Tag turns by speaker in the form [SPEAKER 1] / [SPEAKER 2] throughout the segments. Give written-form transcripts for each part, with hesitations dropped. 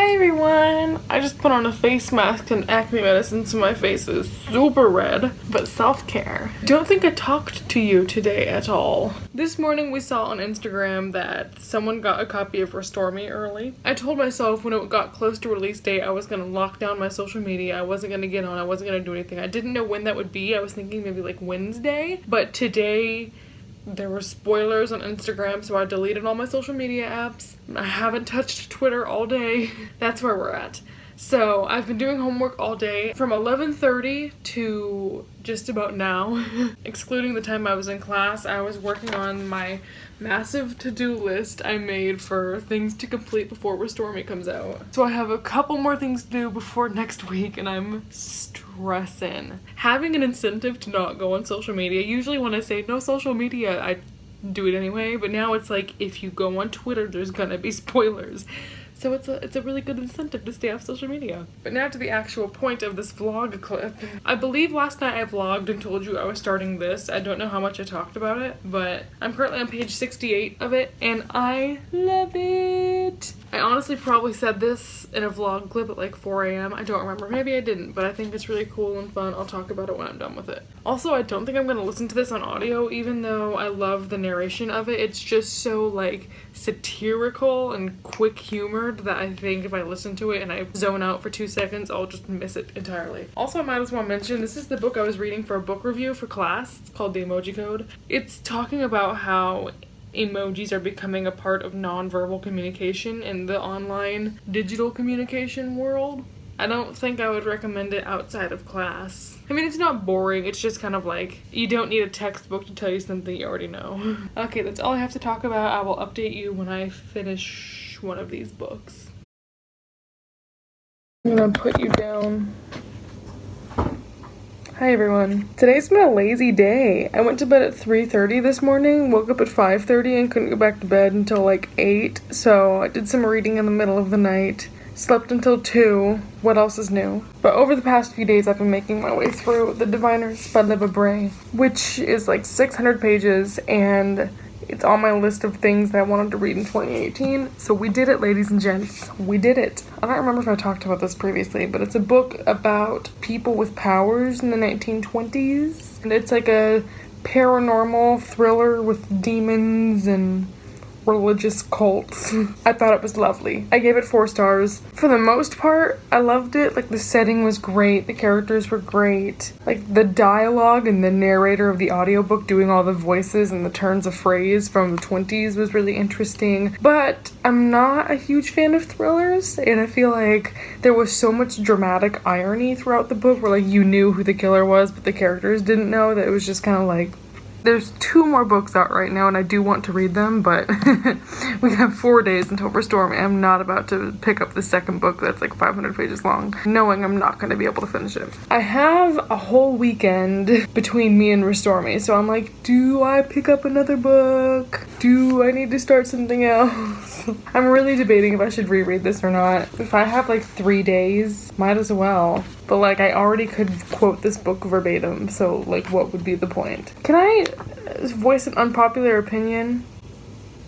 [SPEAKER 1] Hi everyone! I just put on a face mask and acne medicine so my face is super red, but self-care. Don't think I talked to you today at all. This morning we saw on Instagram that someone got a copy of Restore Me early. I told myself when it got close to release date I was gonna lock down my social media, I wasn't gonna get on, I wasn't gonna do anything. I didn't know when that would be, I was thinking maybe like Wednesday, but today there were spoilers on Instagram, so I deleted all my social media apps. I haven't touched Twitter all day. That's where we're at. So I've been doing homework all day from 11:30 to just about now. Excluding the time I was in class, I was working on my massive to-do list I made for things to complete before Restore Me comes out. So I have a couple more things to do before next week and I'm stressing. Having an incentive to not go on social media, usually when I say no social media, I do it anyway, but now it's like if you go on Twitter, there's gonna be spoilers. So it's a really good incentive to stay off social media. But now to the actual point of this vlog clip. I believe last night I vlogged and told you I was starting this. I don't know how much I talked about it, but I'm currently on page 68 of it and I love it. I honestly probably said this in a vlog clip at like 4 a.m. I don't remember. Maybe I didn't, but I think it's really cool and fun. I'll talk about it when I'm done with it. Also, I don't think I'm gonna listen to this on audio, even though I love the narration of it. It's just so like satirical and quick humored that I think if I listen to it and I zone out for 2 seconds, I'll just miss it entirely. Also, I might as well mention, this is the book I was reading for a book review for class. It's called The Emoji Code. It's talking about how emojis are becoming a part of nonverbal communication in the online digital communication world. I don't think I would recommend it outside of class. I mean, it's not boring, it's just kind of like, you don't need a textbook to tell you something you already know. Okay, that's all I have to talk about. I will update you when I finish one of these books. I'm gonna put you down. Hi everyone. Today's been a lazy day. I went to bed at 3:30 this morning, woke up at 5:30 and couldn't go back to bed until like 8. So I did some reading in the middle of the night, slept until 2. What else is new? But over the past few days I've been making my way through The Diviners by Libba Bray, which is like 600 pages and it's on my list of things that I wanted to read in 2018. So we did it, ladies and gents. We did it. I don't remember if I talked about this previously, but it's a book about people with powers in the 1920s. And it's like a paranormal thriller with demons and religious cults. I thought it was lovely. I gave it 4 stars. For the most part, I loved it. Like, the setting was great, the characters were great. Like, the dialogue and the narrator of the audiobook doing all the voices and the turns of phrase from the 20s was really interesting. But I'm not a huge fan of thrillers, and I feel like there was so much dramatic irony throughout the book where, like, you knew who the killer was, but the characters didn't know, that it was just kind of like, there's 2 more books out right now and I do want to read them, but we have 4 days until Restore Me. I'm not about to pick up the second book that's like 500 pages long, knowing I'm not going to be able to finish it. I have a whole weekend between me and Restore Me, so I'm like, do I pick up another book? Do I need to start something else? I'm really debating if I should reread this or not. If I have like 3 days, might as well. But like, I already could quote this book verbatim, so like, what would be the point? Can I voice an unpopular opinion?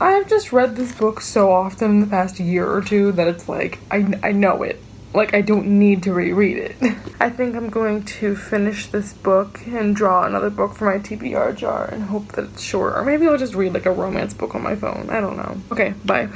[SPEAKER 1] I've just read this book so often in the past year or 2 that it's like, I know it. Like, I don't need to reread it. I think I'm going to finish this book and draw another book for my TBR jar and hope that it's short. Or maybe I'll just read like a romance book on my phone. I don't know. Okay, bye.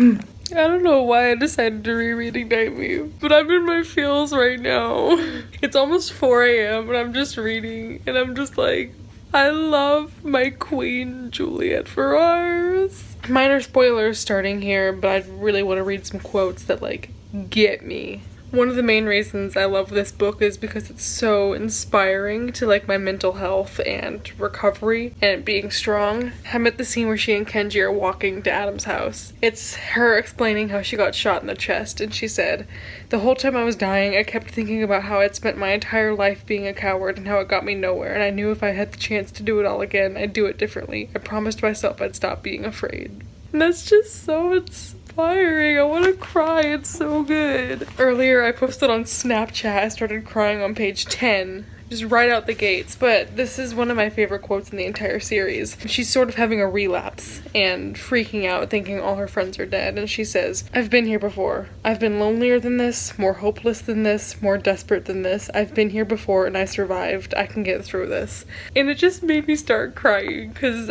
[SPEAKER 1] I don't know why I decided to reread Ignite Me, but I'm in my feels right now. It's almost 4 a.m. and I'm just reading and I'm just like, I love my queen, Juliet Ferrars. Minor spoilers starting here, but I really want to read some quotes that like get me. One of the main reasons I love this book is because it's so inspiring to like my mental health and recovery and being strong. I'm at the scene where she and Kenji are walking to Adam's house. It's her explaining how she got shot in the chest, and she said, "The whole time I was dying, I kept thinking about how I'd spent my entire life being a coward and how it got me nowhere, and I knew if I had the chance to do it all again, I'd do it differently. I promised myself I'd stop being afraid." And that's just so inspiring. I want to cry. It's so good. Earlier I posted on Snapchat I started crying on page 10 just right out the gates. But this is one of my favorite quotes in the entire series. She's sort of having a relapse and freaking out, thinking all her friends are dead. And she says, I've been here before. I've been lonelier than this, more hopeless than this, more desperate than this. I've been here before and I survived. I can get through this. And it just made me start crying because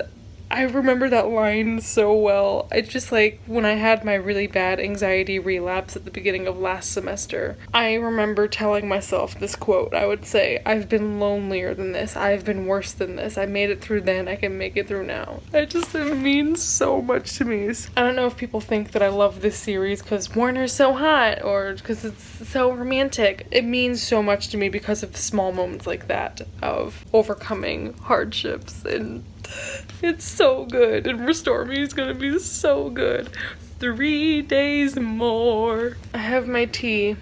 [SPEAKER 1] I remember that line so well. It's just like when I had my really bad anxiety relapse at the beginning of last semester, I remember telling myself this quote. I would say, I've been lonelier than this. I've been worse than this. I made it through then. I can make it through now. It means so much to me. I don't know if people think that I love this series because Warner's so hot or because it's so romantic. It means so much to me because of small moments like that of overcoming hardships, and it's so good, and Restore Me is gonna be so good. 3 days more. I have my tea.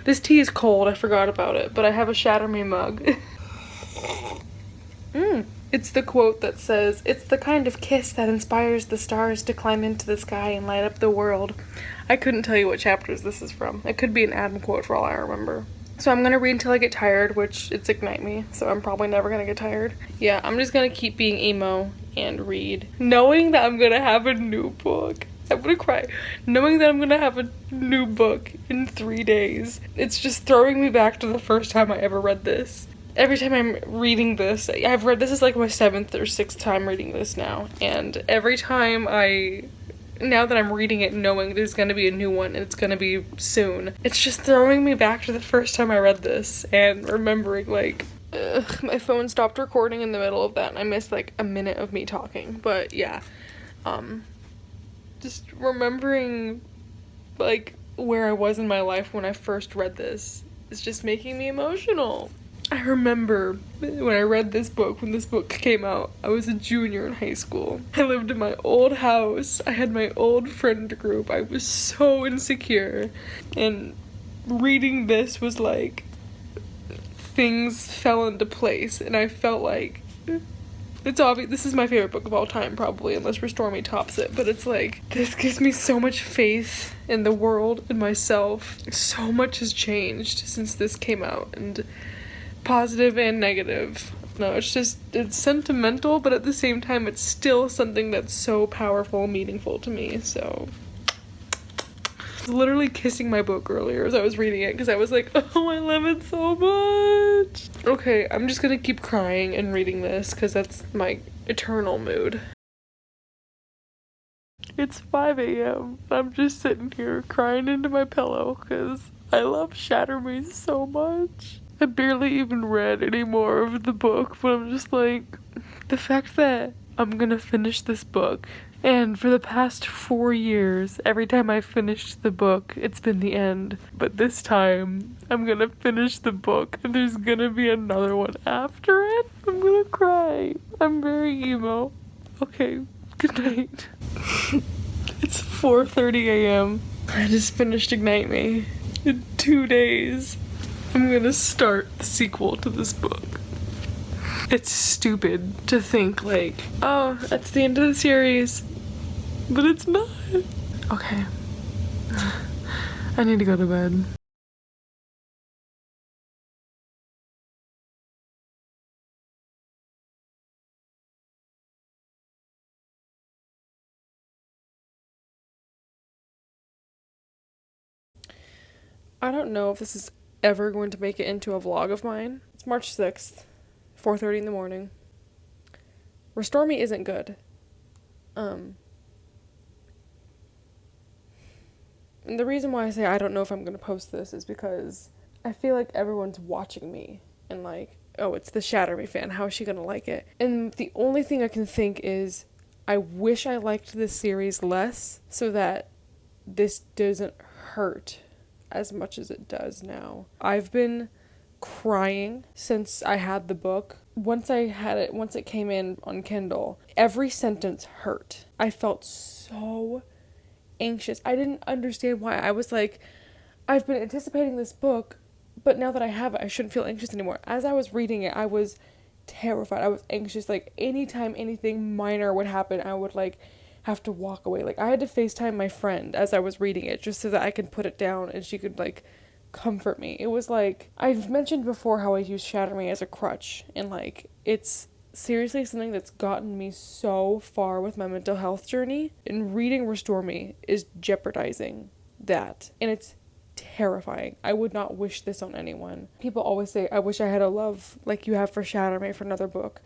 [SPEAKER 1] This tea is cold, I forgot about it, but I have a Shatter Me mug. It's the quote that says, it's the kind of kiss that inspires the stars to climb into the sky and light up the world. I couldn't tell you what chapters this is from. It could be an Adam quote for all I remember. So I'm gonna read until I get tired, which it's Ignite Me, so I'm probably never gonna get tired. Yeah, I'm just gonna keep being emo and read. Knowing that I'm gonna have a new book. I'm gonna cry. Knowing that I'm gonna have a new book in 3 days. It's just throwing me back to the first time I ever read this. Every time I'm reading this, this is like my 7th or 6th time reading this now, and every time now that I'm reading it knowing there's gonna be a new one and it's gonna be soon, it's just throwing me back to the first time I read this and remembering like, my phone stopped recording in the middle of that and I missed like a minute of me talking. But yeah, just remembering like where I was in my life when I first read this is just making me emotional. I remember when I read this book, when this book came out, I was a junior in high school. I lived in my old house. I had my old friend group. I was so insecure. And reading this was like, things fell into place. And I felt like, it's obvious, this is my favorite book of all time probably, unless Restore Me tops it. But it's like, this gives me so much faith in the world and myself. So much has changed since this came out. And positive and negative. No, it's sentimental, but at the same time, it's still something that's so powerful and meaningful to me, so. I was literally kissing my book earlier as I was reading it, because I was like, oh, I love it so much. Okay, I'm just gonna keep crying and reading this, because that's my eternal mood. It's 5 a.m. I'm just sitting here crying into my pillow, because I love Shatter Me so much. I barely even read any more of the book, but I'm just like, the fact that I'm gonna finish this book, and for the past 4 years, every time I finished the book, it's been the end. But this time, I'm gonna finish the book, and there's gonna be another one after it. I'm gonna cry. I'm very emo. Okay, good night. It's 4:30 a.m. I just finished Ignite Me. In 2 days, I'm gonna start the sequel to this book. It's stupid to think like, oh, that's the end of the series. But it's not. Okay. I need to go to bed. I don't know if this is ever going to make it into a vlog of mine. It's March 6th, 4:30 in the morning. Restore Me isn't good. And the reason why I say I don't know if I'm going to post this is because I feel like everyone's watching me and like, oh, it's the Shatter Me fan. How is she going to like it? And the only thing I can think is I wish I liked this series less so that this doesn't hurt as much as it does now. I've been crying since I had the book. Once it came in on Kindle, every sentence hurt. I felt so anxious. I didn't understand why. I was like, I've been anticipating this book, but now that I have it, I shouldn't feel anxious anymore. As I was reading it, I was terrified. I was anxious. Like, anytime anything minor would happen, I would like have to walk away. Like, I had to FaceTime my friend as I was reading it just so that I could put it down and she could like comfort me. It was like, I've mentioned before how I use Shatter Me as a crutch, and like, it's seriously something that's gotten me so far with my mental health journey, and reading Restore Me is jeopardizing that, and it's terrifying. I would not wish this on anyone. People always say, I wish I had a love like you have for Shatter Me for another book.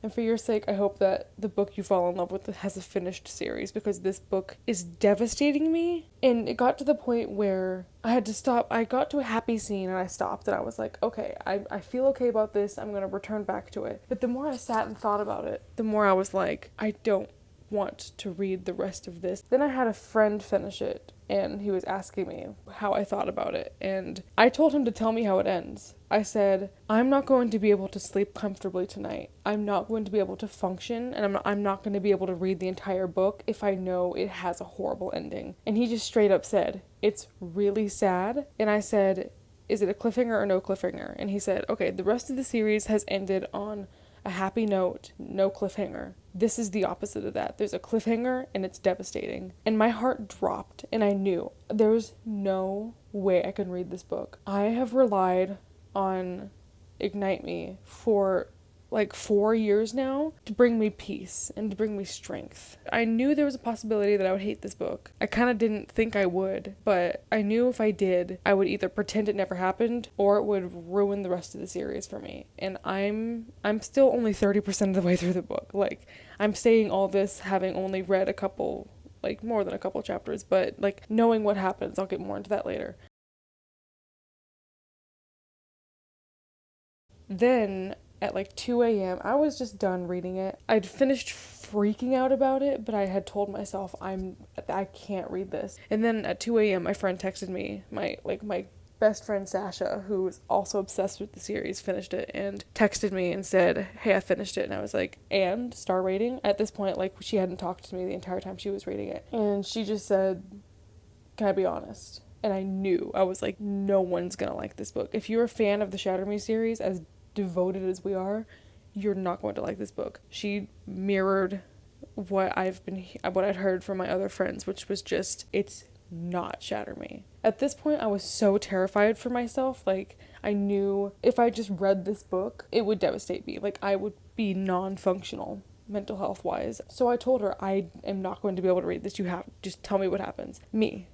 [SPEAKER 1] And for your sake, I hope that the book you fall in love with has a finished series, because this book is devastating me. And it got to the point where I had to stop. I got to a happy scene and I stopped, and I was like, okay, I feel okay about this. I'm going to return back to it. But the more I sat and thought about it, the more I was like, I don't want to read the rest of this. Then I had a friend finish it, and he was asking me how I thought about it, and I told him to tell me how it ends. I said, I'm not going to be able to sleep comfortably tonight. I'm not going to be able to function, and I'm not going to be able to read the entire book if I know it has a horrible ending. And he just straight up said, it's really sad. And I said, is it a cliffhanger or no cliffhanger? And he said, okay, the rest of the series has ended on a happy note, no cliffhanger. This is the opposite of that. There's a cliffhanger and it's devastating. And my heart dropped, and I knew there was no way I could read this book. I have relied on Ignite Me for like 4 years now to bring me peace and to bring me strength. I knew there was a possibility that I would hate this book. I kind of didn't think I would, but I knew if I did, I would either pretend it never happened or it would ruin the rest of the series for me. And I'm still only 30% of the way through the book. Like, I'm saying all this having only read a couple, like more than a couple chapters, but like knowing what happens, I'll get more into that later. Then at like 2 a.m. I was just done reading it. I'd finished freaking out about it, but I had told myself I can't read this. And then at 2 a.m. my friend texted me, my best friend Sasha, who was also obsessed with the series, finished it and texted me and said, hey, I finished it. And I was like, and star rating? At this point, like, she hadn't talked to me the entire time she was reading it. And she just said, can I be honest? And I knew. I was like, no one's gonna like this book. If you're a fan of the Shatter Me series, as devoted as we are, you're not going to like this book. She mirrored what I'd heard from my other friends, which was just, it's not Shatter Me. At this point, I was so terrified for myself. Like, I knew if I just read this book, it would devastate me. Like, I would be non-functional mental health wise. So I told her, I am not going to be able to read this. Just tell me what happens. Me.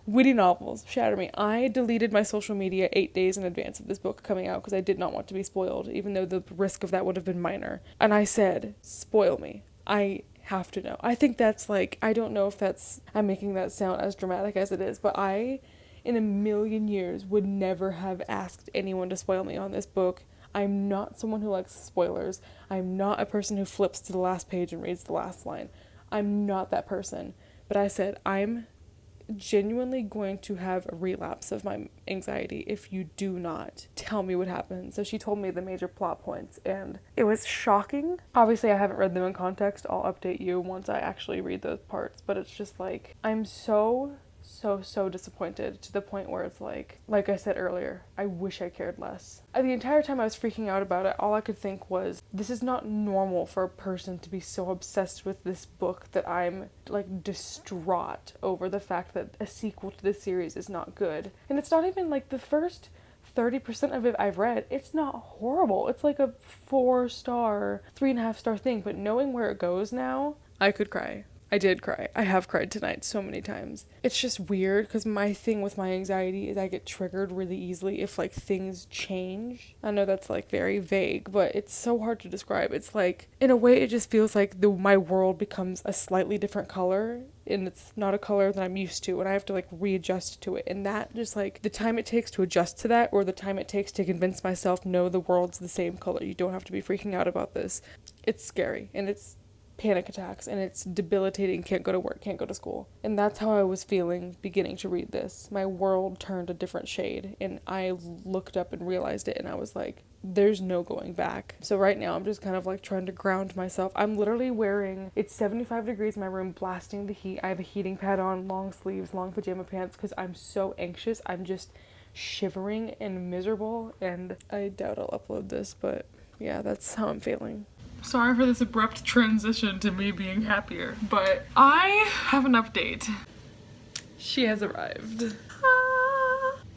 [SPEAKER 1] WhittyNovels, Shatter Me. I deleted my social media 8 days in advance of this book coming out because I did not want to be spoiled, even though the risk of that would have been minor. And I said, spoil me. I have to know. I think that's like, I don't know if I'm making that sound as dramatic as it is, but I, in a million years, would never have asked anyone to spoil me on this book. I'm not someone who likes spoilers. I'm not a person who flips to the last page and reads the last line. I'm not that person. But I said, I'm genuinely going to have a relapse of my anxiety if you do not tell me what happened. So she told me the major plot points, and it was shocking. Obviously, I haven't read them in context. I'll update you once I actually read those parts, but it's just like, I'm so disappointed, to the point where it's like I said earlier, I wish I cared less. The entire time I was freaking out about it, all I could think was, this is not normal for a person to be so obsessed with this book that I'm like distraught over the fact that a sequel to this series is not good. And it's not even like the first 30% of it I've read. It's not horrible. It's like a 4-star, 3.5-star thing, but knowing where it goes now, I could cry. I did cry. I have cried tonight so many times. It's just weird because my thing with my anxiety is I get triggered really easily if like things change. I know that's like very vague, but it's so hard to describe. It's like, in a way, it just feels like my world becomes a slightly different color, and it's not a color that I'm used to, and I have to like readjust to it. And that just like the time it takes to adjust to that, or the time it takes to convince myself, no, the world's the same color. You don't have to be freaking out about this. It's scary, and it's panic attacks, and it's debilitating. Can't go to work, can't go to school. And that's how I was feeling beginning to read this. My world turned a different shade, and I looked up and realized it, and I was like, there's no going back. So right now I'm just kind of like trying to ground myself. I'm literally it's 75 degrees in my room, blasting the heat. I have a heating pad on, long sleeves, long pajama pants, because I'm so anxious. I'm just shivering and miserable, and I doubt I'll upload this, but yeah, that's how I'm feeling. Sorry for this abrupt transition to me being happier, but I have an update. She has arrived.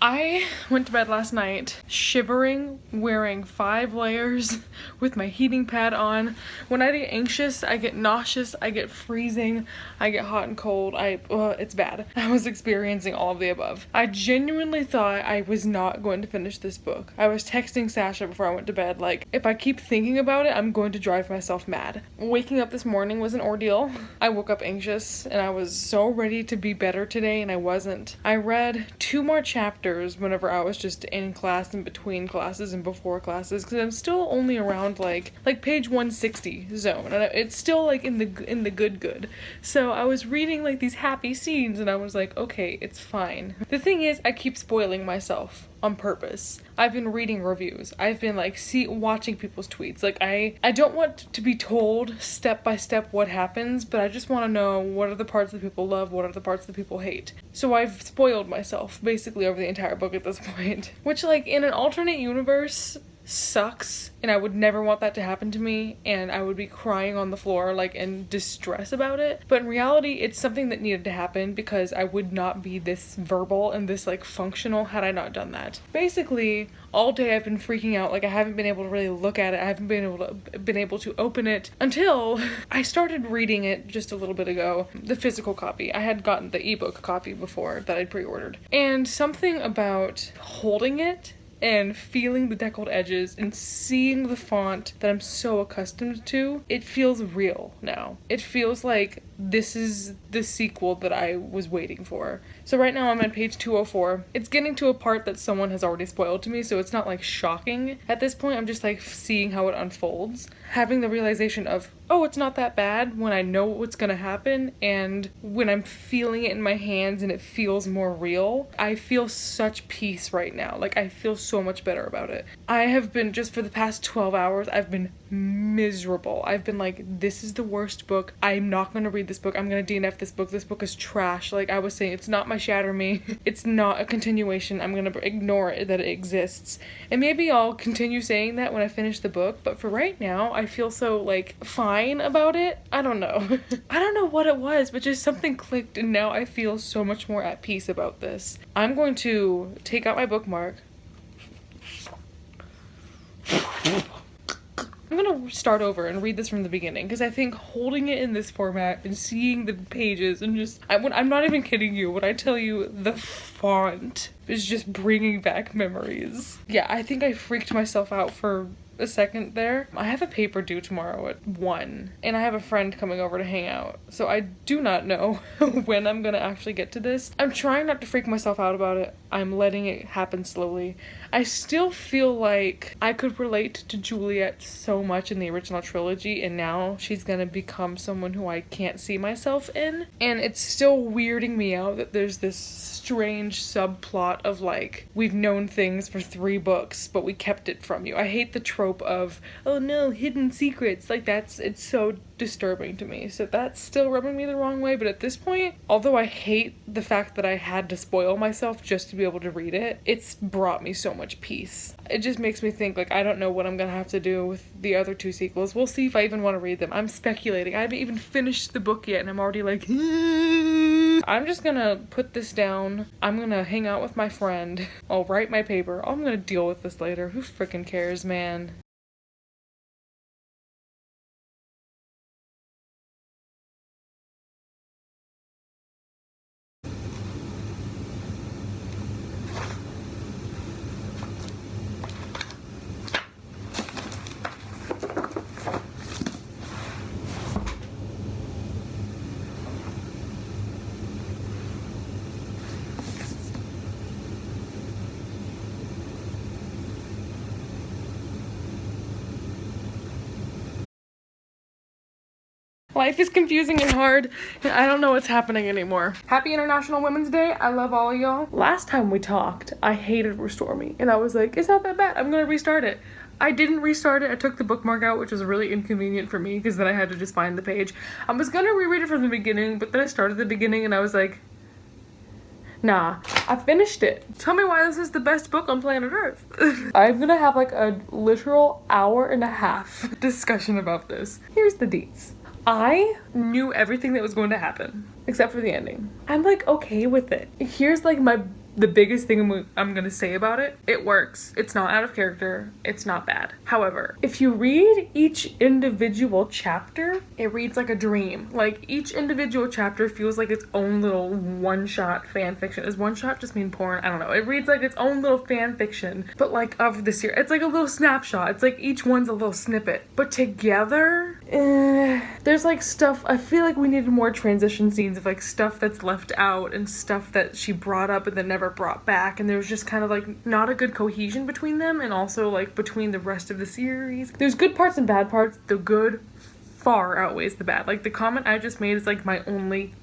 [SPEAKER 1] I went to bed last night shivering, wearing 5 layers with my heating pad on. When I get anxious, I get nauseous, I get freezing, I get hot and cold. It's bad. I was experiencing all of the above. I genuinely thought I was not going to finish this book. I was texting Sasha before I went to bed, like, if I keep thinking about it, I'm going to drive myself mad. Waking up this morning was an ordeal. I woke up anxious and I was so ready to be better today, and I wasn't. I read 2 more chapters whenever I was just in class and between classes and before classes, because I'm still only around like page 160 zone, and it's still like in the good. So I was reading like these happy scenes and I was like, okay, it's fine. The thing is, I keep spoiling myself on purpose. I've been reading reviews. I've been like watching people's tweets. Like I don't want to be told step by step what happens, but I just want to know what are the parts that people love, what are the parts that people hate. So I've spoiled myself basically over the entire book at this point, which like in an alternate universe sucks, and I would never want that to happen to me, and I would be crying on the floor like in distress about it. But in reality, it's something that needed to happen because I would not be this verbal and this like functional had I not done that. Basically, all day I've been freaking out. Like I haven't been able to really look at it. I haven't been able to open it until I started reading it just a little bit ago. The physical copy. I had gotten the ebook copy before that I'd pre-ordered, and something about holding it and feeling the deckled edges and seeing the font that I'm so accustomed to, it feels real now. It feels like this is the sequel that I was waiting for. So right now I'm on page 204. It's getting to a part that someone has already spoiled to me, so it's not like shocking at this point. I'm just like seeing how it unfolds, having the realization of, oh, it's not that bad when I know what's gonna happen, and when I'm feeling it in my hands and it feels more real, I feel such peace right now. Like I feel so much better about it. I have been, just for the past 12 hours, I've been miserable. I've been like, this is the worst book. I'm not gonna read this book. I'm gonna DNF this book. This book is trash. Like I was saying, it's not my Shatter Me. It's not a continuation. I'm gonna ignore it, that it exists. And maybe I'll continue saying that when I finish the book, but for right now, I feel so like fine about it. I don't know. I don't know what it was, but just something clicked, and now I feel so much more at peace about this. I'm going to take out my bookmark. I'm gonna start over and read this from the beginning, because I think holding it in this format and seeing the pages and just, I'm not even kidding you when I tell you the font is just bringing back memories. Yeah, I think I freaked myself out for a second there. I have a paper due tomorrow at 1, and I have a friend coming over to hang out, so I do not know when I'm gonna actually get to this. I'm trying not to freak myself out about it. I'm letting it happen slowly. I still feel like I could relate to Juliet so much in the original trilogy, and now she's gonna become someone who I can't see myself in, and it's still weirding me out that there's this strange subplot of like, we've known things for 3 books, but we kept it from you. I hate the trope of, oh no, hidden secrets. Like it's so disturbing to me. So that's still rubbing me the wrong way, but at this point, although I hate the fact that I had to spoil myself just to be able to read it, it's brought me so much peace. It just makes me think, like, I don't know what I'm gonna have to do with the other 2 sequels. We'll see if I even want to read them. I'm speculating. I haven't even finished the book yet, and I'm already like, I'm just gonna put this down. I'm gonna hang out with my friend. I'll write my paper. I'm gonna deal with this later. Who freaking cares, man? Life is confusing and hard, and I don't know what's happening anymore. Happy International Women's Day. I love all of y'all. Last time we talked, I hated Restore Me, and I was like, it's not that bad. I'm gonna restart it. I didn't restart it. I took the bookmark out, which was really inconvenient for me, because then I had to just find the page. I was gonna reread it from the beginning, but then I started the beginning, and I was like, nah, I finished it. Tell me why this is the best book on planet Earth. I'm gonna have like a literal hour-and-a-half discussion about this. Here's the deets. I knew everything that was going to happen, except for the ending. I'm like okay with it. Here's like my the biggest thing I'm gonna say about it, it works. It's not out of character. It's not bad. However, if you read each individual chapter, it reads like a dream. Like, each individual chapter feels like its own little one-shot fan fiction. Does one-shot just mean porn? I don't know. It reads like its own little fan fiction, but like of the series. It's like a little snapshot. It's like each one's a little snippet. But together, there's like stuff, I feel like we needed more transition scenes of like stuff that's left out and stuff that she brought up and then never brought back, and there's just kind of like not a good cohesion between them, and also like between the rest of the series. There's good parts and bad parts. The good far outweighs the bad. Like, the comment I just made is like my only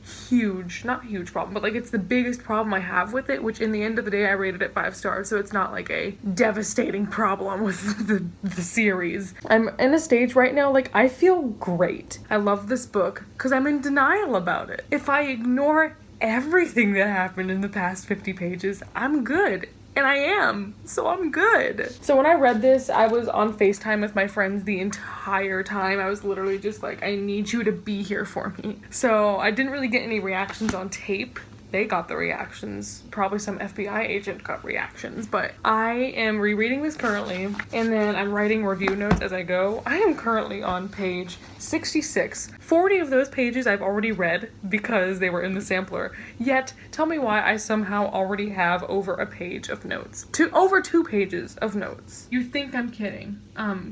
[SPEAKER 1] not huge problem, but like it's the biggest problem I have with it, which in the end of the day I rated it 5 stars, so it's not like a devastating problem with the series. I'm in a stage right now, like, I feel great. I love this book because I'm in denial about it. If I ignore everything that happened in the past 50 pages, I'm good. And I am, so I'm good. So when I read this, I was on FaceTime with my friends the entire time. I was literally just like, I need you to be here for me. So I didn't really get any reactions on tape. They got the reactions. Probably some FBI agent got reactions, but I am rereading this currently, and then I'm writing review notes as I go. I am currently on page 66. 40 of those pages I've already read because they were in the sampler. Yet, tell me why I somehow already have over a page of notes. Over 2 pages of notes. You think I'm kidding.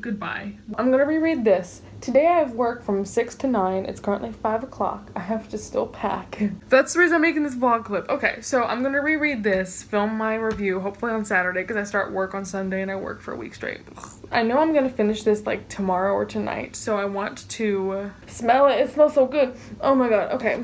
[SPEAKER 1] Goodbye. I'm gonna reread this. Today I have work from 6 to 9. It's currently 5 o'clock. I have to still pack. That's the reason I'm making this vlog clip. Okay, so I'm gonna reread this, film my review, hopefully on Saturday, because I start work on Sunday and I work for a week straight. I know I'm gonna finish this like tomorrow or tonight, so I want to smell it. It smells so good. Oh my god, okay.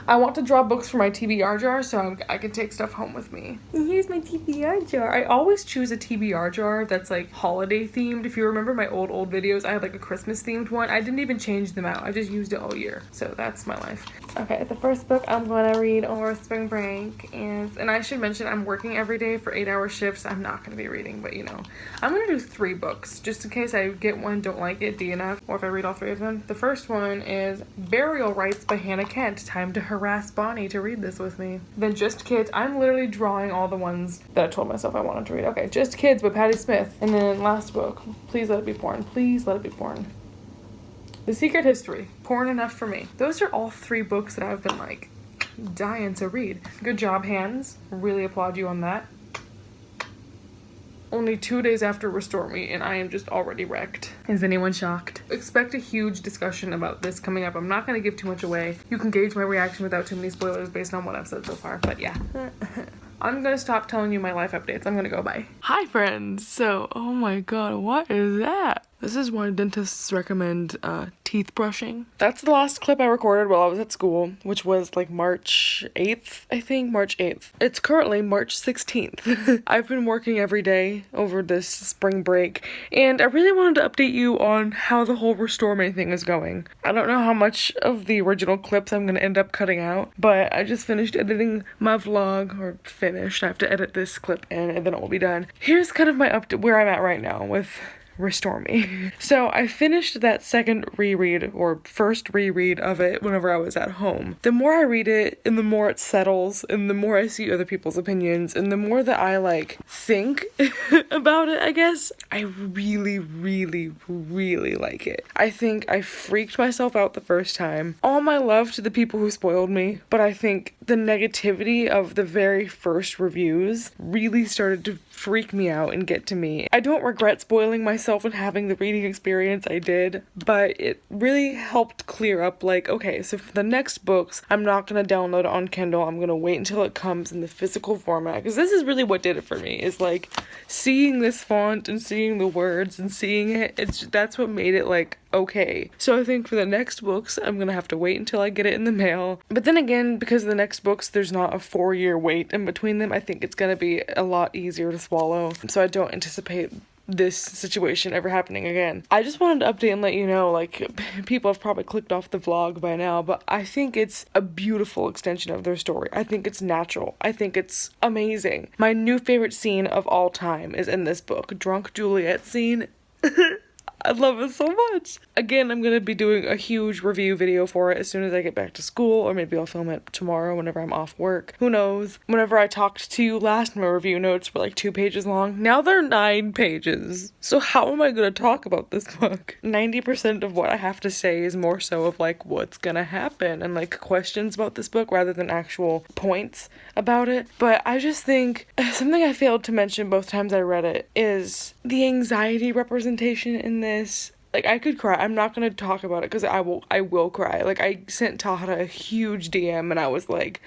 [SPEAKER 1] I want to draw books for my TBR jar so I can take stuff home with me. Here's my TBR jar. I always choose a TBR jar that's like holiday themed. If you remember my old videos, I had like a Christmas themed one. I didn't even change them out. I just used it all year. So that's my life. Okay, the first book I'm going to read over spring break is, and I should mention I'm working every day for 8-hour shifts. I'm not going to be reading, but you know, I'm going to do 3 books just in case I get one, don't like it, DNF, or if I read all 3 of them. The first one is Burial Rites by Hannah Kent. Time to harass Bonnie to read this with me. Then Just Kids. I'm literally drawing all the ones that I told myself I wanted to read. Okay, Just Kids by Patti Smith. And then last book, Please Let It Be Porn. Please Let It Be Porn. The Secret History. Porn Enough for Me. Those are all 3 books that I've been like dying to read. Good job, hands. Really applaud you on that. Only 2 days after Restore Me, and I am just already wrecked. Is anyone shocked? Expect a huge discussion about this coming up. I'm not going to give too much away. You can gauge my reaction without too many spoilers based on what I've said so far, but yeah. I'm gonna stop telling you my life updates. I'm gonna go bye. Hi friends! So, oh my god, what is that? This is why dentists recommend teeth brushing. That's the last clip I recorded while I was at school, which was like March 8th, I think, March 8th. It's currently March 16th. I've been working every day over this spring break, and I really wanted to update you on how the whole Restore Me thing is going. I don't know how much of the original clips I'm gonna end up cutting out, but I just finished editing my vlog, or finished. I have to edit this clip in, and then it will be done. Here's kind of my update, where I'm at right now with Restore Me. So I finished that second reread, or first reread of it whenever I was at home. The more I read it, and the more it settles, and the more I see other people's opinions, and the more that I like think about it, I guess, I really, really, really like it. I think I freaked myself out the first time. All my love to the people who spoiled me, but I think the negativity of the very first reviews really started to freak me out and get to me. I don't regret spoiling myself and having the reading experience I did, but it really helped clear up, like, okay, so for the next books, I'm not gonna download it on Kindle. I'm gonna wait until it comes in the physical format, because this is really what did it for me, is like seeing this font and seeing the words and seeing it. That's what made it like okay. So I think for the next books, I'm gonna have to wait until I get it in the mail. But then again, because the next books, there's not a 4-year wait in between them, I think it's gonna be a lot easier to swallow. So I don't anticipate this situation ever happening again. I just wanted to update and let you know, like, people have probably clicked off the vlog by now, but I think it's a beautiful extension of their story. I think it's natural. I think it's amazing. My new favorite scene of all time is in this book. Drunk Juliet scene. I love it so much. Again, I'm gonna be doing a huge review video for it as soon as I get back to school, or maybe I'll film it tomorrow whenever I'm off work. Who knows? Whenever I talked to you last, my review notes were like 2 pages long. Now they're 9 pages. So how am I gonna talk about this book? 90% of what I have to say is more so of like what's gonna happen and like questions about this book rather than actual points about it. But I just think something I failed to mention both times I read it is the anxiety representation in this. Like, I could cry. I'm not gonna talk about it because I will cry. Like, I sent Tahara a huge DM and I was like,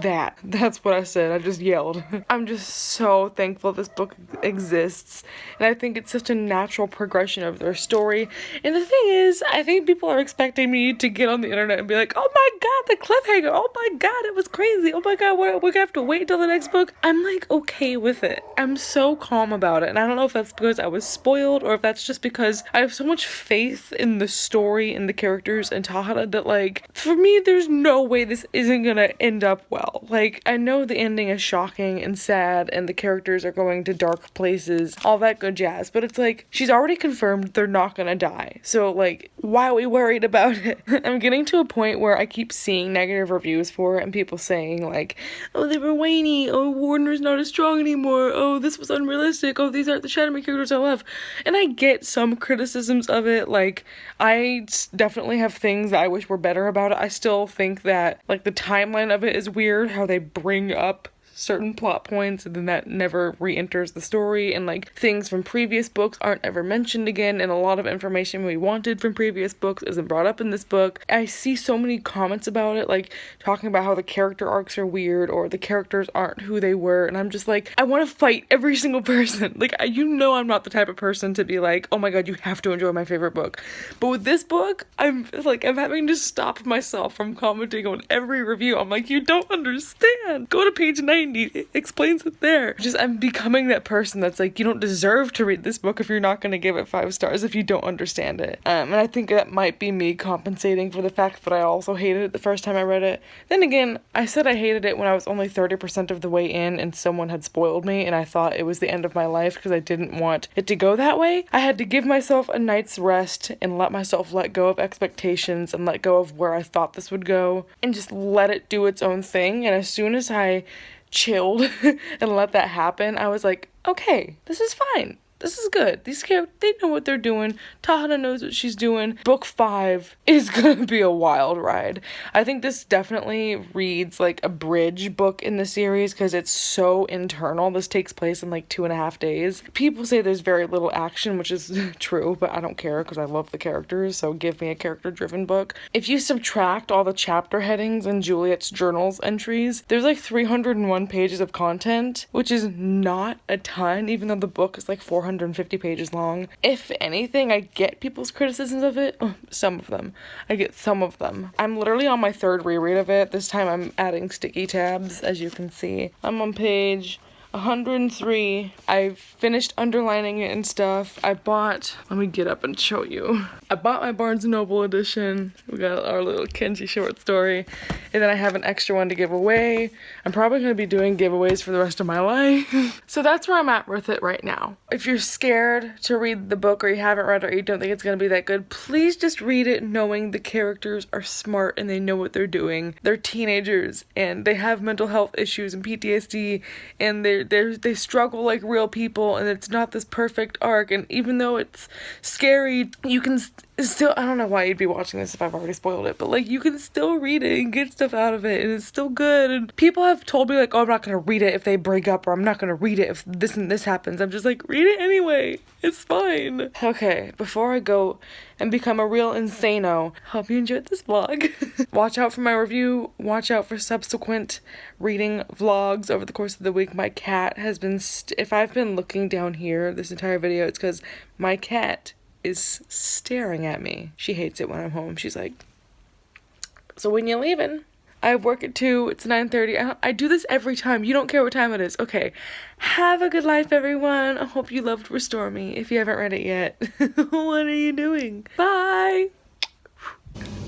[SPEAKER 1] that's what I said. I just yelled. I'm just so thankful this book exists, and I think it's such a natural progression of their story. And the thing is, I think people are expecting me to get on the internet and be like, oh my god, the cliffhanger, oh my god, it was crazy, oh my god, we're gonna have to wait until the next book. I'm like okay with it. I'm so calm about it, and I don't know if that's because I was spoiled or if that's just because I have so much faith in the story and the characters and Tahara that, like, for me, there's no way this isn't gonna end up well. Like, I know the ending is shocking and sad and the characters are going to dark places, all that good jazz, but it's like, she's already confirmed they're not gonna die. So, like, why are we worried about it? I'm getting to a point where I keep seeing negative reviews for it and people saying, like, oh, they were whiny, oh, Warner's not as strong anymore, oh, this was unrealistic, oh, these aren't the Shadowman characters I love. And I get some criticisms of it, like, I definitely have things that I wish were better about it. I still think that, like, the timeline of it is weird, how they bring up certain plot points and then that never re-enters the story, and like things from previous books aren't ever mentioned again, and a lot of information we wanted from previous books isn't brought up in this book. I see so many comments about it, like talking about how the character arcs are weird or the characters aren't who they were, and I'm just like, I want to fight every single person. Like, you know, I'm not the type of person to be like, oh my god, you have to enjoy my favorite book. But with this book, I'm having to stop myself from commenting on every review. I'm like, you don't understand. Go to page 90. It explains it there. I'm becoming that person that's like, you don't deserve to read this book if you're not going to give it 5 stars if you don't understand it. And I think that might be me compensating for the fact that I also hated it the first time I read it. Then again, I said I hated it when I was only 30% of the way in and someone had spoiled me and I thought it was the end of my life because I didn't want it to go that way. I had to give myself a night's rest and let myself let go of expectations and let go of where I thought this would go and just let it do its own thing. And as soon as I chilled and let that happen, I was like, okay, this is fine. This is good. These characters, they know what they're doing. Tahara knows what she's doing. Book 5 is gonna be a wild ride. I think this definitely reads like a bridge book in the series because it's so internal. This takes place in like 2.5 days. People say there's very little action, which is true, but I don't care because I love the characters, so give me a character-driven book. If you subtract all the chapter headings and Juliet's journals entries, there's like 301 pages of content, which is not a ton, even though the book is like 450 pages long. If anything, I get people's criticisms of it. Some of them. I get some of them. I'm literally on my 3rd reread of it. This time I'm adding sticky tabs, as you can see. I'm on page 103. I've finished underlining it and stuff. Let me get up and show you. I bought my Barnes & Noble edition. We got our little Kenji short story. And then I have an extra one to give away. I'm probably going to be doing giveaways for the rest of my life. So that's where I'm at with it right now. If you're scared to read the book or you haven't read it or you don't think it's going to be that good, please just read it knowing the characters are smart and they know what they're doing. They're teenagers and they have mental health issues and PTSD and they struggle like real people, and it's not this perfect arc, and even though it's scary, you can still, I don't know why you'd be watching this if I've already spoiled it, but like you can still read it and get stuff out of it and it's still good. And people have told me like, oh, I'm not gonna read it if they break up, or I'm not gonna read it if this and this happens. I'm just like, read it anyway, it's fine. Okay, before I go and become a real insano, hope you enjoyed this vlog. Watch out for my review, watch out for subsequent reading vlogs over the course of the week. My cat has been if I've been looking down here this entire video, it's because my cat is staring at me. She hates it when I'm home. She's like, so when you leaving? I have work at 2. It's 9:30. I do this every time. You don't care what time it is. Okay. Have a good life, everyone. I hope you loved Restore Me. If you haven't read it yet, what are you doing? Bye.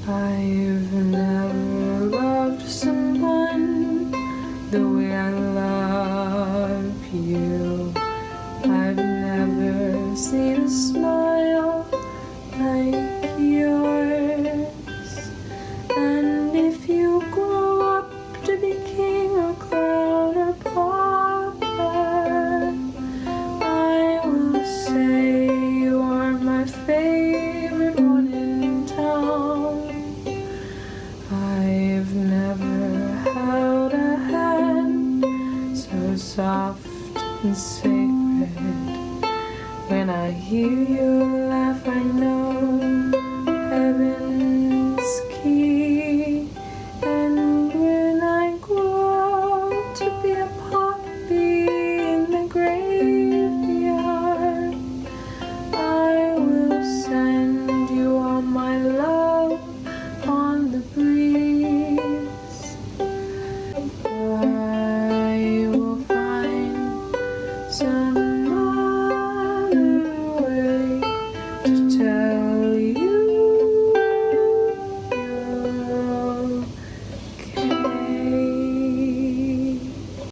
[SPEAKER 1] I've never loved someone the way I love you. I've never seen a smile soft and sacred. When I hear you laugh, I know